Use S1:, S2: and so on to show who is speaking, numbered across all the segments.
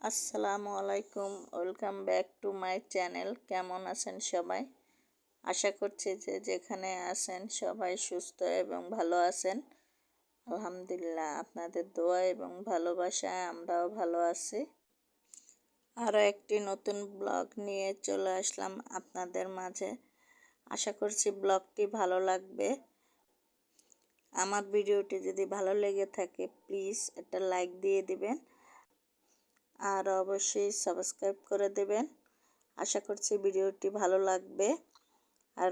S1: আসসালামু আলাইকুম, welcome back to my channel. কেমন আছেন সবাই? আশা করছি যে যেখানে আছেন সবাই সুস্থ এবং ভালো আছেন। আলহামদুলিল্লাহ, আপনাদের দোয়া এবং ভালোবাসায় আমরাও ভালো আছি। আরও একটি নতুন ব্লগ নিয়ে চলে আসলাম আপনাদের মাঝে। আশা করছি ব্লগটি ভালো লাগবে। আমার ভিডিওটি যদি ভালো লেগে থাকে প্লিজ একটা লাইক দিয়ে দিবেন আর অবশ্যই সাবস্ক্রাইব করে দেবেন। আশা করছি ভিডিওটি ভালো লাগবে। আর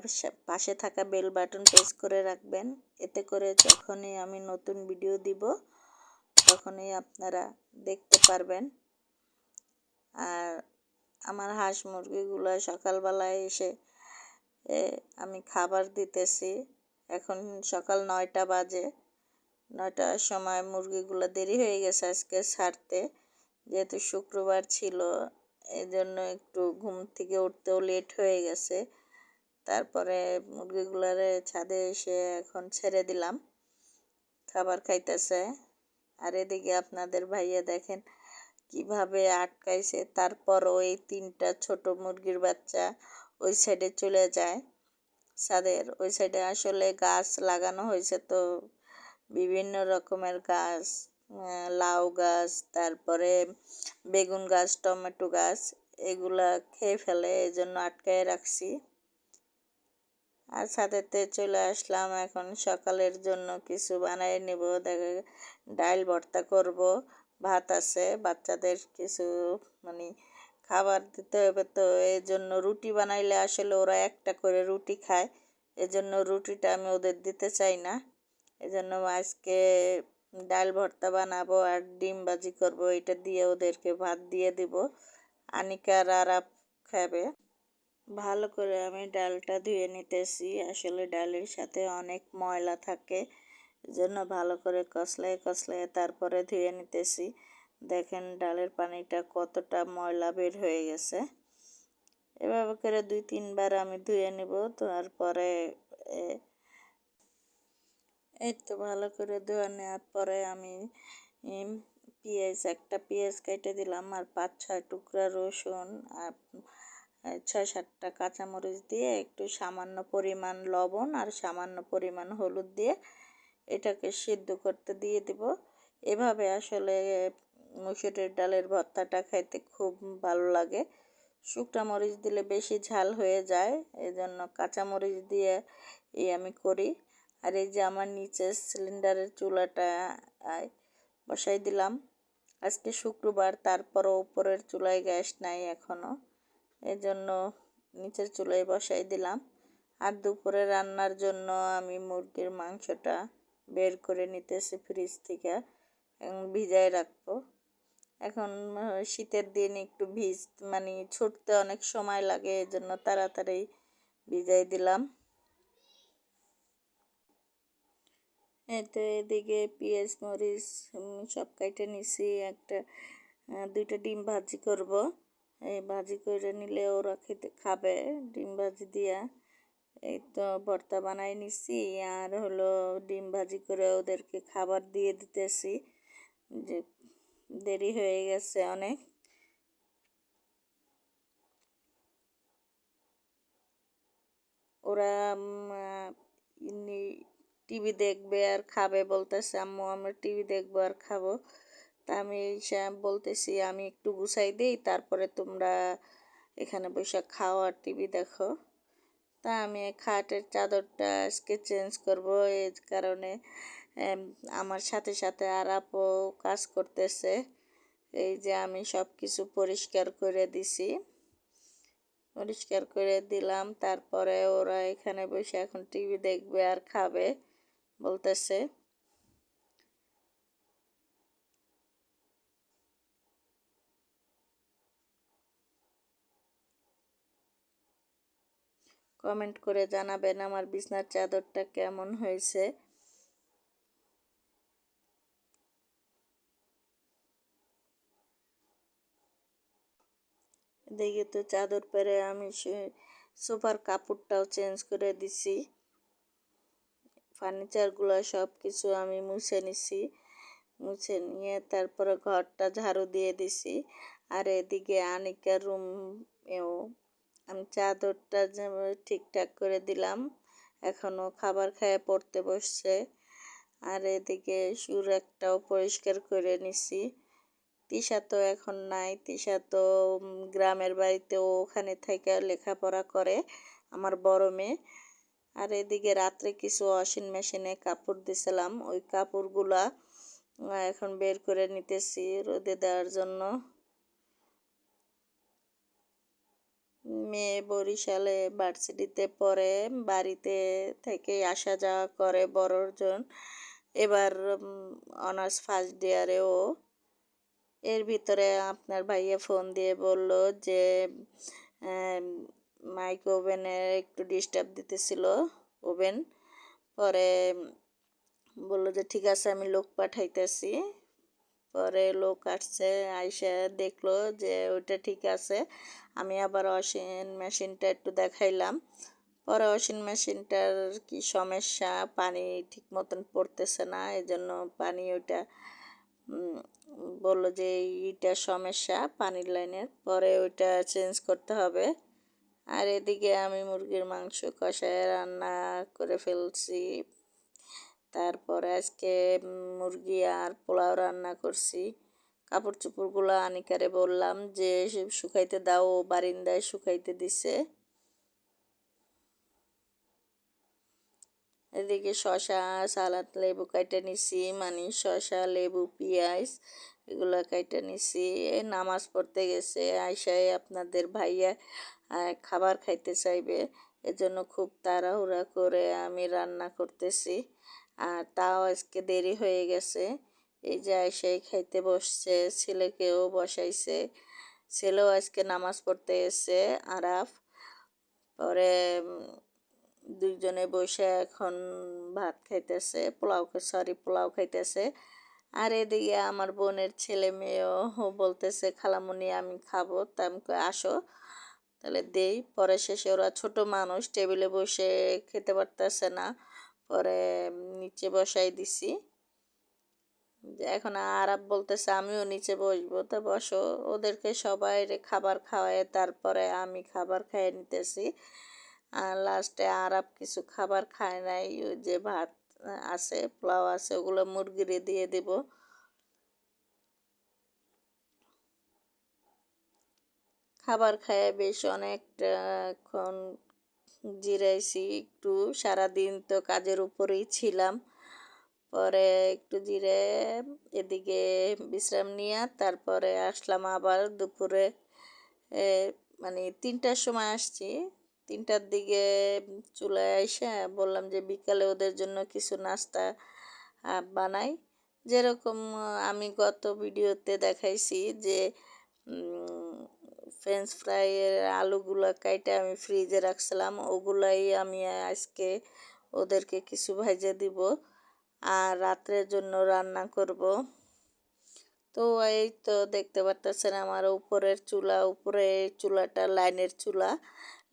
S1: পাশে থাকা বেল বাটন প্রেস করে রাখবেন, এতে করে যখনই আমি নতুন ভিডিও দিব তখনই আপনারা দেখতে পারবেন। আর আমার হাঁস মুরগিগুলো সকালবেলায় এসে আমি খাবার দিতেছি। এখন সকাল 9টা বাজে। 9টার সময় মুরগিগুলো দেরি হয়ে গেছে আজকে ছাড়তে, যেহেতু শুক্রবার ছিল এই জন্য একটু ঘুম থেকে উঠতেও লেট হয়ে গেছে। তারপরে মুরগিগুলারে ছাদে এসে এখন ছেড়ে দিলাম, খাবার খাইতেছে। আর এদিকে আপনাদের ভাইয়া দেখেন কিভাবে আটকাইছে। তারপর ওই 3টা ছোট মুরগির বাচ্চা ওই সাইডে চলে যায়। ছাদের ওই সাইডে আসলে গাছ লাগানো হয়েছে, তো বিভিন্ন রকমের গাছ, লাউ গাছ, তারপরে বেগুন গাছ, টমেটো গাছ, এগুলা খেয়ে ফেলে, এই জন্য আটকায় রাখছি। আর ছাদেতে চলে আসলাম, এখন সকালের জন্য কিছু বানাই নেব। দেখে ডাল ভর্তা করব, ভাত আছে, বাচ্চাদের কিছু মানে খাবার দিতে হবে, তো এই জন্য রুটি বানাইলে আসলে ওরা একটা করে রুটি খায়, এজন্য রুটিটা আমি ওদের দিতে চাই না। এজন্য আজকে ডাল ভর্তা বানাবো আর ডিম ভাজি করব, এটা দিয়ে ওদেরকে ভাত দিয়ে দিব। আনিকা আর আরাপ খাবে। ভালো করে আমি ডালটা ধুয়ে নিতেছি, আসলে ডালের সাথে অনেক ময়লা থাকে, এজন্য ভালো করে কষলায় কষলায় তারপরে ধুয়ে নিতেছি। দেখেন ডালের পানিটা কতটা ময়লা বের হয়ে গেছে। এভাবে করে 2-3 বার আমি ধুয়ে নিব। তারপরে এই তো ভালো করে ধোয়া নেওয়ার পরে আমি একটা পেঁয়াজ কেটে দিলাম, আর 5-6 টুকরা রসুন, আর 6-7টা কাঁচামরিচ দিয়ে একটু সামান্য পরিমাণ লবণ আর সামান্য পরিমাণ হলুদ দিয়ে এটাকে সিদ্ধ করতে দিয়ে দিব। এভাবে আসলে মুসুরের ডালের ভর্তাটা খাইতে খুব ভালো লাগে। শুকনা মরিচ দিলে বেশি ঝাল হয়ে যায়, এজন্য কাঁচামরিচ দিয়ে আমি করি। আর এই যে আমার নিচে সিলিন্ডারের চুলাটা বসাই দিলাম। আজকে শুক্রবার, তারপরও উপরের চুলায় গ্যাস নাই এখনও, এজন্য নিচের চুলায় বসাই দিলাম। আর দুপুরে রান্নার জন্য আমি মুরগির মাংসটা বের করে নিতেছি ফ্রিজ থেকে, ভিজায় রাখবো। এখন শীতের দিন একটু ছুটতে অনেক সময় লাগে, এজন্য তাড়াতাড়ি ভিজাই দিলাম। তো এদিকে পেঁয়াজ মরিচ সব কেটে নিছি। 2টা ডিম ভাজি করব, এই ভাজি করে নিলে ওরা খাবে ডিম ভাজি দিয়া। এই তো ভর্তা বানাই নিছি, আর হলো ডিম ভাজি করে ওদেরকে খাবার দিয়ে দিতেছি, যে দেরি হয়ে গেছে অনেক। ওরা টিভি দেখবে আর খাবে, বলতেছে আম্মু আমরা টিভি দেখবো আর খাবো। তা আমি বলতেছি আমি একটু গুছাই দিই, তারপরে তোমরা এখানে বসে খাও আর টিভি দেখো। তা আমি খাটের চাদরটা আজকে চেঞ্জ করব, এই কারণে আমার সাথে সাথে আরাপও কাজ করতেছে। এই যে আমি সব কিছু পরিষ্কার করে দিছি, পরিষ্কার করে দিলাম, তারপরে ওরা এখানে বসে এখন টিভি দেখবে আর খাবে বলতেছে। কমেন্ট করে জানাবেন আমার বিছনার চাদরটা কেমন হয়েছে। দেখি তো চাদর পেরে আমি সোফার কাপড়টাও চেঞ্জ করে দিছি, ফার্নিচারগুলো সব কিছু আমি মুছে নিছি। মুছে নিয়ে তারপরে ঘরটা ঝাড়ু দিয়ে দিছি। আর এদিকে আনিকার রুমেও আমি চাদরটা ঠিকঠাক করে দিলাম। এখনও খাবার খেয়ে পড়তে বসছে। আর এদিকে সুর একটাও পরিষ্কার করে নিছি। তিশা তো এখন নাই, তিশা তো গ্রামের বাড়িতে, ওখানে থেকে লেখাপড়া করে, আমার বড় মেয়ে। আর এদিকে রাত্রে কিছু ওয়াশিং মেশিনে কাপড় দিছিলাম, ওই কাপড়গুলা এখন বের করে নিতেছি রোদে দেওয়ার জন্য। মেয়ে বরিশালে ভার্সিটিতে পড়ে, বাড়িতে থেকে আসা যাওয়া করে বড়জন। এবার অনার্স ফার্স্ট ইয়ারেও। এর ভিতরে আপনার ভাইয়া ফোন দিয়ে বলল যে মাইক ওভেনের একটু ডিস্টার্ব দিতেছিল ওভেন। পরে বললো যে ঠিক আছে আমি লোক পাঠাইতেছি। পরে লোক আসছে, আইসা দেখলো যে ওইটা ঠিক আছে। আমি আবার ওয়াশিং মেশিনটা একটু দেখাইলাম। পরে ওয়াশিং মেশিনটার কি সমস্যা, পানি ঠিক মতন পড়তেছে না, এই জন্য পানি ওইটা বললো যে এইটা সমস্যা পানির লাইনের, পরে ওইটা চেঞ্জ করতে হবে। আর এদিকে আমি মুরগির মাংস কষায় রান্না করে ফেলছি। তারপরে আজকে মুরগি আর পোলাও রান্না করছি। কাপড় চোপড়গুলো আনিকারে বললাম যে শুকাইতে দাও, ও বারিন্দায় শুকাইতে দিছে। এদিকে শসা, সালাদ, লেবু কাইটা নিছি, মানে শসা, লেবু, পেঁয়াজ এগুলো কাইটা নিছি। নামাজ পড়তে গেছে, আইসায় আপনাদের ভাইয়া খাবার খাইতে চাইবে, এজন্য খুব তাড়াহুড়া করে আমি রান্না করতেছি। আর তাও আজকে দেরি হয়ে গেছে। এই যে আইসাই খাইতে বসছে, ছেলেকেও বসাইছে। ছেলেও আজকে নামাজ পড়তে গেছে, আরাফ। পরে দুইজনে বসে এখন ভাত খাইতেছে, পোলাও খাইতেছে। আর এদিকে আমার বোনের ছেলে মেয়েও বলতেছে খালামুনি আমি খাবো, তা আমি আসো তাহলে দেই। পরে শেষে ওরা ছোট মানুষ, টেবিলে বসে খেতে পারতেছে না, পরে নিচে বসাই দিছি। এখন আরাব বলতেছে আমিও নিচে বসবো, তা বসো। ওদেরকে সবাই খাবার খাওয়ায় তারপরে আমি খাবার খাইয়ে নিতেছি। আর লাস্টে আরাব কিছু খাবার খায় নাই, ওই যে ভাত আছে, পোলাও আছে, ওগুলো মুরগিরে দিয়ে দিব। খাবার খায় বেশ অনেকক্ষণ জিরাইছি একটু, সারাদিন তো কাজের উপরেই ছিলাম। পরে একটু জিরে এদিকে বিশ্রাম নিয়ে তারপরে আসলাম আবার দুপুরে। মানে 3টার সময় আসছি, 3টার দিকে চুলায় এসে বললাম যে বিকালে ওদের জন্য কিছু নাস্তা বানাই। যেরকম আমি গত ভিডিওতে দেখাইছি যে ফ্রেঞ্চ ফ্রাইয়ের আলুগুলো কাইটা আমি ফ্রিজে রাখছিলাম, ওগুলাই আমি আজকে ওদেরকে কিছু ভাজে দিব আর রাত্রের জন্য রান্না করব। তো এই তো দেখতে পারতেছেন আমার উপরের চুলা, উপরে চুলাটা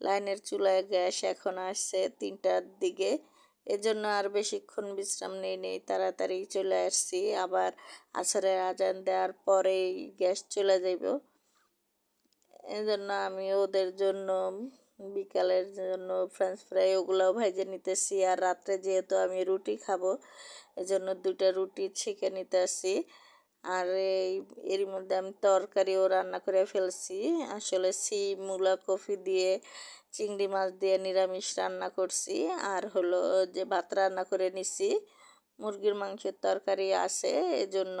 S1: লাইনের চুলায় গ্যাস এখন আসছে 3টার দিকে। এজন্য আর বেশিক্ষণ বিশ্রাম নেই, তাড়াতাড়ি চলে আসছি। আবার আসরের আজান দেওয়ার পরেই গ্যাস চলে যাইব। এজন্য আমি ওদের জন্য বিকালের জন্য ফ্রেঞ্চ ফ্রাই ওগুলোও ভেজে নিতেছি। আর রাত্রে যেহেতু আমি রুটি খাবো, এজন্য 2টা রুটি ছেঁকে নিতে আসি। আর এর মধ্যে আমি তরকারিও রান্না করে ফেলছি। আসলে সিম, মূলা, কফি দিয়ে, চিংড়ি মাছ দিয়ে নিরামিষ রান্না করছি। আর হলো যে ভাত রান্না করে নিছি, মুরগির মাংসের তরকারি আছে, এজন্য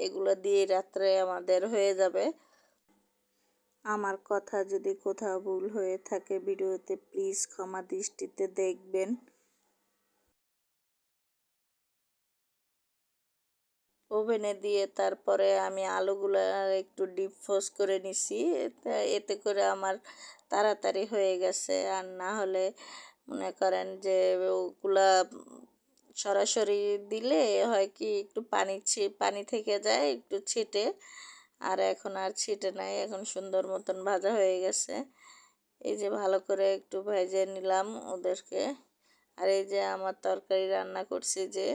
S1: এগুলো দিয়ে রাত্রে আমাদের হয়ে যাবে। আমার কথা যদি কোথাও ভুল হয়ে থাকে ভিডিওতে প্লিজ ক্ষমা দৃষ্টিতে দেখবেন। ওভেনে দিয়ে তারপরে আমি আলুগুলো একটু ডিপ ফ্রোজ করে নিছি, এতে করে আমার তাড়াতাড়ি হয়ে গেছে। আর না হলে মনে করেন যে ওগুলা সরাসরি দিলে হয় কি একটু পানি থেকে যায় একটু ছিটে, আর এখন আর ছিটে নাই, এখন সুন্দর মতন ভাজা হয়ে গেছে। এই যে ভালো করে একটু ভেজে নিলাম ওদেরকে। আর এই যে আমার তরকারি রান্না করছি, যে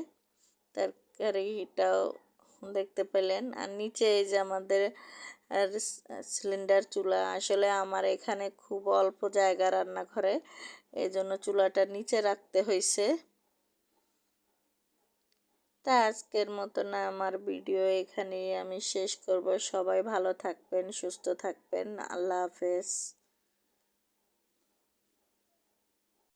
S1: তরকারিটাও দেখতে পেলেন। আর নিচে এই যে আমাদের সিলিন্ডার চুলা। আসলে আমার এখানে খুব অল্প জায়গা রান্নাঘরে, এই জন্য চুলাটা নিচে রাখতে হয়েছে। তা আজকের মতন আমার ভিডিও এখানেই আমি শেষ করব। সবাই ভালো থাকবেন, সুস্থ থাকবেন। আল্লাহ হাফেজ।